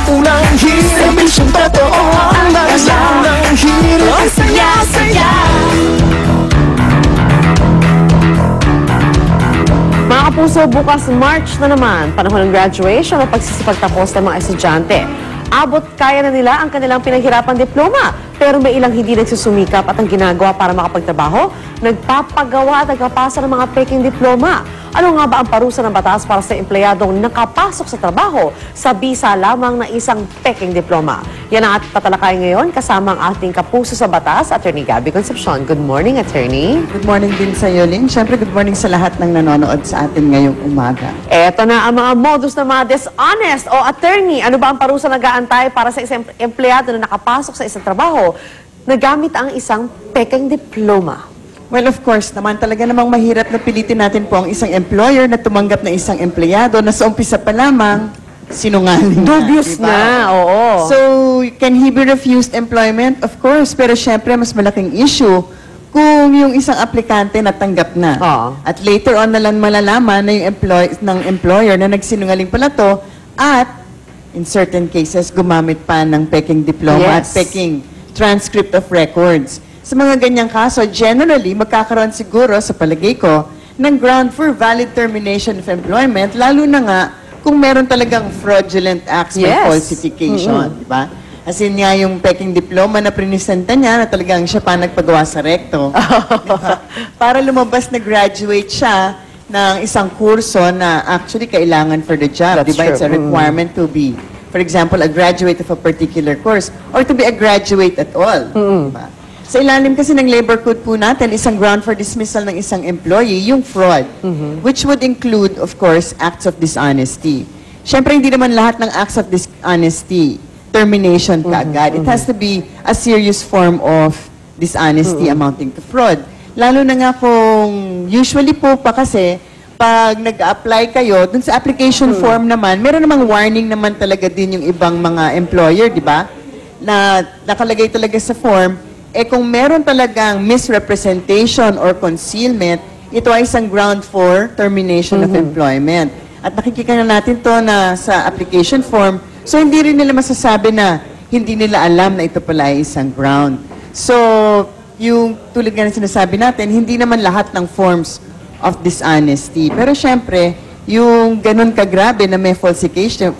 Unang hirit, serbisyong totoo ang unang hirit, ang saya-saya. Mga kapuso, bukas March na naman, panahon ng graduation at pagsisipagtapos ng mga estudyante. Abot kaya na nila ang kanilang pinaghirapang diploma, pero may ilang hindi nagsusumikap at ang ginagawa para makapagtrabaho, nagpapagawa at nagpapasa ng mga peking diploma. Ano nga ba ang parusa ng batas para sa empleyadong nakapasok sa trabaho sa bisa lamang na isang peking diploma? Yan ang ating tatalakay ngayon kasama ang ating kapuso sa batas, Attorney Gabby Concepcion. Good morning, Attorney. Good morning din sa iyo, Lynn. Siyempre, good morning sa lahat ng nanonood sa atin ngayong umaga. Eto na ang mga modus na mga dishonest. O Attorney, ano ba ang parusa na nag-aantay para sa isang empleyado na nakapasok sa isang trabaho na gamit ang isang peking diploma? Well, of course, naman talaga namang mahirap na pilitin natin po ang isang employer na tumanggap na isang empleyado na sa umpisa pa lamang sinungaling Dubious diba? na, oo. So, can he be refused employment? Of course, pero syempre mas malaking issue kung yung isang aplikante natanggap na. Oo. At later on na lang malalaman na yung employer na nagsinungaling pala to at in certain cases gumamit pa ng peking diploma at Yes. peking transcript of records. Sa mga ganyang kaso, generally, magkakaroon siguro, sa palagay ko, ng ground for valid termination of employment, lalo na nga kung meron talagang fraudulent acts by Yes. falsification, di ba? As in nga yung peking diploma na prinisenta niya na talagang siya pa nagpagawa sa recto. Diba? Para lumabas na graduate siya ng isang kurso na actually kailangan for the job. That's Diba? It's a true. requirement to be, for example, a graduate of a particular course or to be a graduate at all. Diba? Sa ilalim kasi ng labor code po natin, isang ground for dismissal ng isang employee, yung fraud, which would include, of course, acts of dishonesty. Siyempre, hindi naman lahat ng acts of dishonesty termination kaagad. It has to be a serious form of dishonesty amounting to fraud. Lalo na nga kung usually po pa kasi pag nag-apply kayo, dun sa application form naman, meron namang warning naman talaga din yung ibang mga employer, di ba? Na nakalagay talaga sa form, eh kung meron talagang misrepresentation or concealment, ito ay isang ground for termination of employment. At nakikita na natin to na sa application form, so hindi rin nila masasabi na hindi nila alam na ito pala ay isang ground. So, yung tulad nga na sinasabi natin, hindi naman lahat ng forms of dishonesty. Pero syempre, yung ganun kagrabe na may falsification of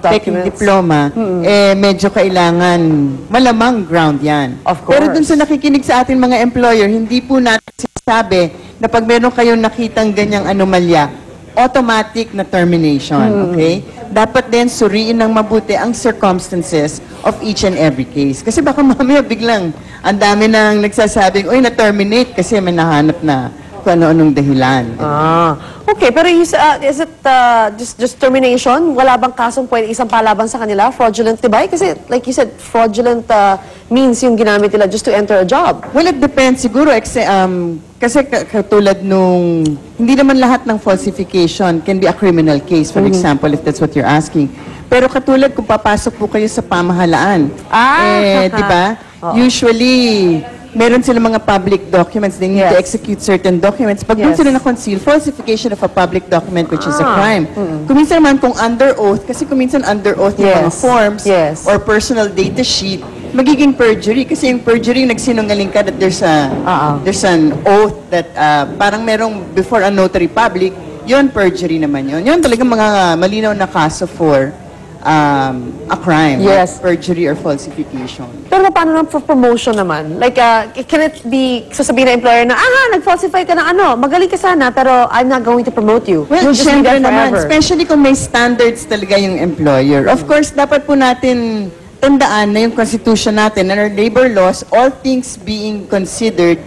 taking documents. diploma, eh medyo kailangan malamang ground yan. Of course. Pero dun sa nakikinig sa ating mga employer, hindi po natin sinasabi na pag meron kayong nakitang ganyang anomalya, automatic na termination, okay? Dapat din suriin ng mabuti ang circumstances of each and every case. Kasi baka mamaya biglang ang dami nang nagsasabing, uy, na-terminate kasi may nahanap na kung ano-anong dahilan. Okay, pero is it just termination? Wala bang kasong pwede isang palaban sa kanila? Fraudulent, diba? Kasi like you said, fraudulent means yung ginamit nila just to enter a job. Well, it depends siguro. Kasi katulad nung, hindi naman lahat ng falsification can be a criminal case, for example, if that's what you're asking. Pero katulad kung papasok po kayo sa pamahalaan, di ba? Usually, meron sila mga public documents. They need to execute certain documents. Pag doon sila na-conceal, falsification of a public document, which is a crime. Kuminsan naman kung under oath, kasi kuminsan under oath yung mga forms or personal data sheet, magiging perjury. Kasi yung perjury, nagsinungaling ka that there's an oath that parang merong before a notary public, yun perjury naman yun. Yun talagang mga malinaw na kaso for a crime, like perjury or falsification. Pero paano ng promotion naman? Like, can it be, sasabihin na employer na, nag-falsify ka ng ano, magaling ka sana, pero I'm not going to promote you. Well, You'll just be there syempre naman, forever. especially kung may standards talaga yung employer. Of course, dapat po natin tandaan na yung constitution natin and our labor laws, all things being considered,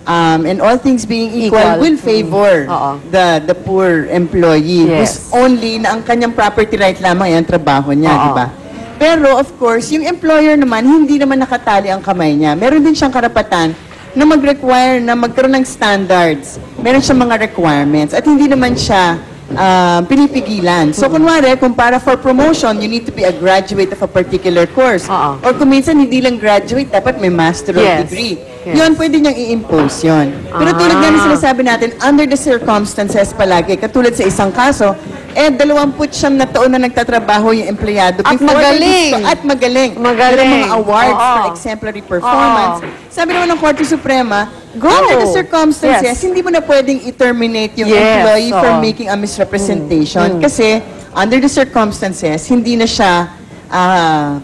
and all things being equal will favor the poor employee who's only na ang kanyang property right lamang ay ang trabaho niya, di ba? Pero of course, yung employer naman, hindi naman nakatali ang kamay niya. Meron din siyang karapatan na mag-require na magkaroon ng standards. Meron siyang mga requirements at hindi naman siya pinipigilan. So, kunwari, kung para for promotion, you need to be a graduate of a particular course. Or kung minsan, hindi lang graduate, dapat may master of degree. Yun, pwede niyang i-impose yun. Pero tulad nga na sinasabi natin, under the circumstances palagi, katulad sa isang kaso, 29 na taon na nagtatrabaho yung empleyado. At Before magaling. At magaling. Magaling. Meron mga awards Oo. for exemplary performance. Sabi naman ng Korte Suprema, Go. under the circumstances, Yes. hindi mo na pwedeng i-terminate yung Yes, employee for oo. making a misrepresentation. Kasi, under the circumstances, hindi na siya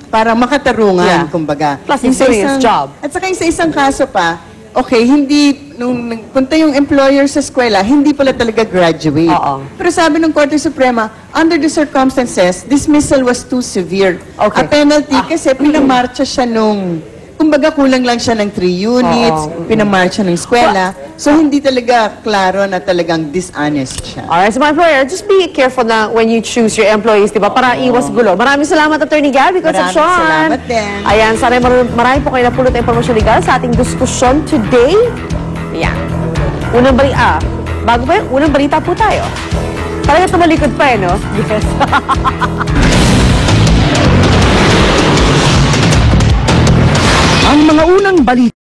parang makatarungan, Yeah. kumbaga. Plus, Yung it's sa serious job. At saka yung sa isang kaso pa, okay, hindi, nung nagpunta yung employer sa eskwela, hindi pala talaga graduate. Oo. Pero sabi ng Korte Suprema, under the circumstances, dismissal was too severe. Okay. A penalty kasi pinamarcha siya nung, kumbaga kulang lang siya ng 3 units, pinamarcha ng eskwela. So hindi talaga klaro na talagang dishonest siya. Alright, so mga employer, just be careful na when you choose your employees, di ba? Para iwas gulo. Maraming salamat, Attorney Gabby Concepcion. Maraming salamat din. Ayan, sana marami po kayo napulot na impormasyon legal sa ating diskusyon today. Ayan. Bago pa yun, unang balita po tayo. Talaga tumalikod pa no? Yes. Ang mga unang balita